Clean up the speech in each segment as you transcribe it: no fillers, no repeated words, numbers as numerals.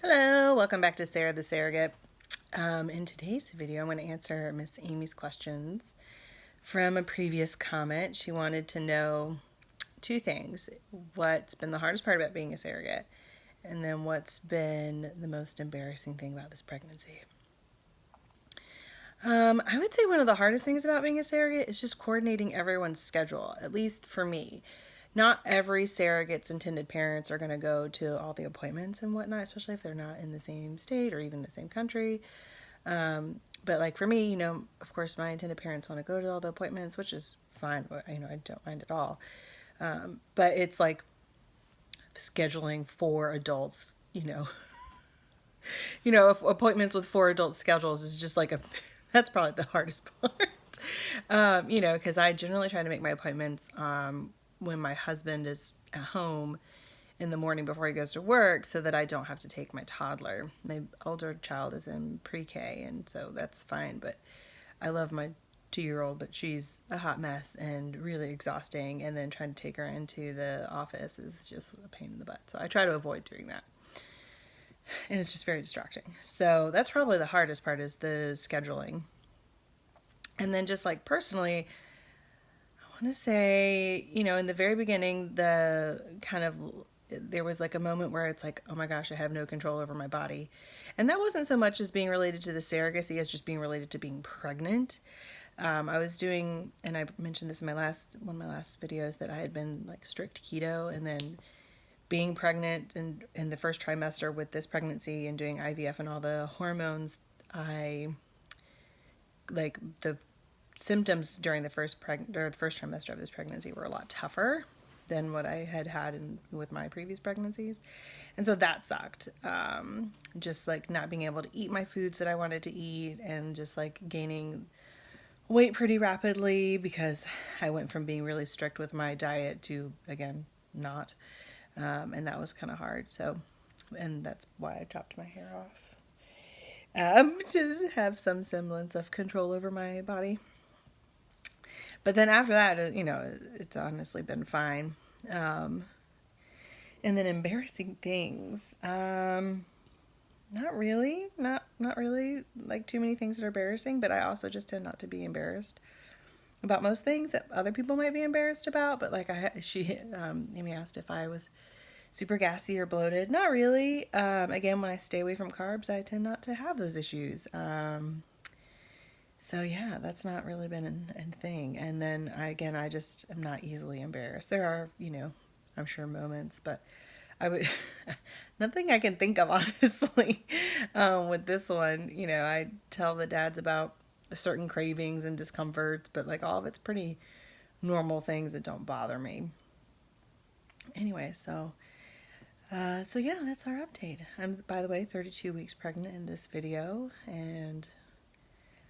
Hello, welcome back to Sarah the Surrogate. In today's video, I'm going to answer Miss Amy's questions from a previous comment. She wanted to know two things: what's been the hardest part about being a surrogate, and then what's been the most embarrassing thing about this pregnancy. I would say one of the hardest things about being a surrogate is just coordinating everyone's schedule, at least for me. Not every surrogate's intended parents are going to go to all the appointments and whatnot, especially if they're not in the same state or even the same country. But like for me, of course, my intended parents want to go to all the appointments, which is fine. I don't mind at all. But it's like scheduling four adults, if appointments with four adult schedules is just like that's probably the hardest part. Because I generally try to make my appointments when my husband is at home in the morning before he goes to work so that I don't have to take my toddler. My older child is in pre-K, and so that's fine, but I love my 2-year-old, but she's a hot mess and really exhausting, and then trying to take her into the office is just a pain in the butt. So I try to avoid doing that. And it's just very distracting. So that's probably the hardest part, is the scheduling. And then just like personally, I want to say, in the very beginning, there was like a moment where it's like, oh my gosh, I have no control over my body. And that wasn't so much as being related to the surrogacy as just being related to being pregnant. I was doing, and I mentioned this in one of my last videos, that I had been like strict keto, and then being pregnant and in the first trimester with this pregnancy and doing IVF and all the hormones, I like the symptoms during the first trimester of this pregnancy were a lot tougher than what I had with my previous pregnancies, and so that sucked. Just like not being able to eat my foods that I wanted to eat, and just like gaining weight pretty rapidly because I went from being really strict with my diet to, again, not. And that was kind of hard. So, and that's why I chopped my hair off. To have some semblance of control over my body. But then after that, it's honestly been fine. And then embarrassing things. Not really. Not really like too many things that are embarrassing, but I also just tend not to be embarrassed about most things that other people might be embarrassed about. But like Amy asked if I was super gassy or bloated. Not really. Again, when I stay away from carbs, I tend not to have those issues. So yeah, that's not really been a thing. And then I just am not easily embarrassed. There are, I'm sure moments, but I would nothing I can think of honestly. With this one, I tell the dads about certain cravings and discomforts, but like all of it's pretty normal things that don't bother me. Anyway, so yeah, that's our update. I'm, by the way, 32 weeks pregnant in this video, and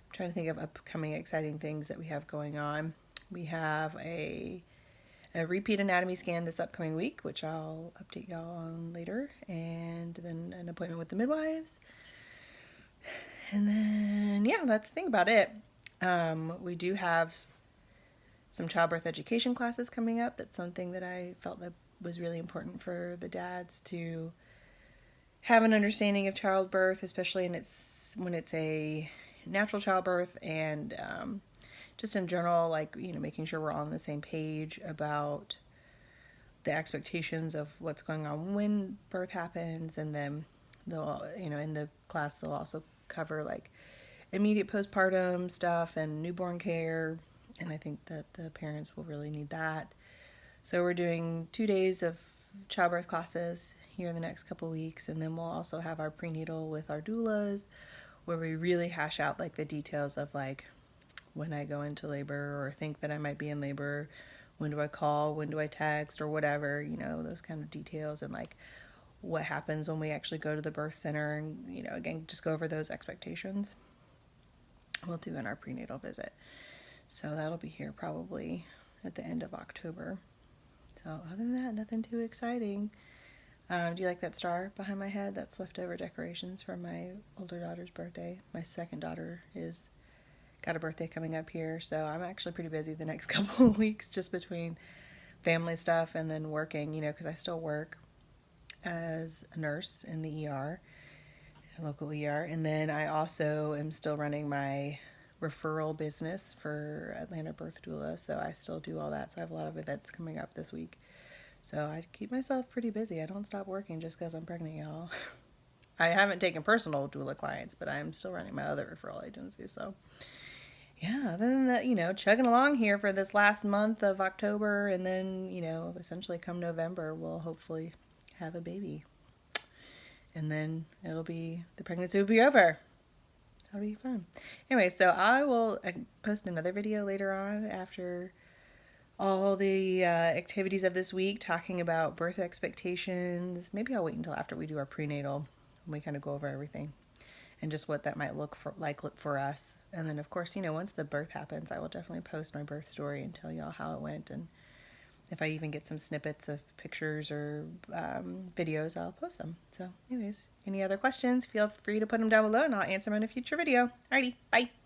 I'm trying to think of upcoming exciting things that we have going on. We have a repeat anatomy scan this upcoming week, which I'll update y'all on later, and then an appointment with the midwives. And then, yeah, that's the thing about it. We do have some childbirth education classes coming up. That's something that I felt that was really important for the dads to have an understanding of childbirth, especially when it's a natural childbirth, and just in general, like, making sure we're all on the same page about the expectations of what's going on when birth happens. And then they'll, in the class, they'll also cover like immediate postpartum stuff and newborn care. And I think that the parents will really need that. So we're doing 2 days of childbirth classes here in the next couple weeks, and then we'll also have our prenatal with our doulas, where we really hash out like the details of like when I go into labor or think that I might be in labor, when do I call, when do I text, or whatever, those kind of details, and like what happens when we actually go to the birth center, and again, just go over those expectations. We'll do in our prenatal visit. So that'll be here probably at the end of October. So other than that, nothing too exciting. Do you like that star behind my head? That's leftover decorations from my older daughter's birthday. My second daughter is got a birthday coming up here, so I'm actually pretty busy the next couple of weeks, just between family stuff and then working, because I still work as a nurse in the ER. a local ER. And then I also am still running my referral business for Atlanta Birth Doula, so I still do all that. So I have a lot of events coming up this week. So I keep myself pretty busy. I don't stop working just because I'm pregnant, y'all. I haven't taken personal doula clients, but I'm still running my other referral agency. So yeah, other than that, chugging along here for this last month of October, and then, essentially come November, we'll hopefully have a baby. And then the pregnancy will be over. That'll be fun. Anyway, so I will post another video later on after all the activities of this week, talking about birth expectations. Maybe I'll wait until after we do our prenatal and we kind of go over everything and just what that might look for us. And then, of course, once the birth happens, I will definitely post my birth story and tell y'all how it went. And if I even get some snippets of pictures or videos, I'll post them. So anyways, any other questions, feel free to put them down below and I'll answer them in a future video. Alrighty, bye.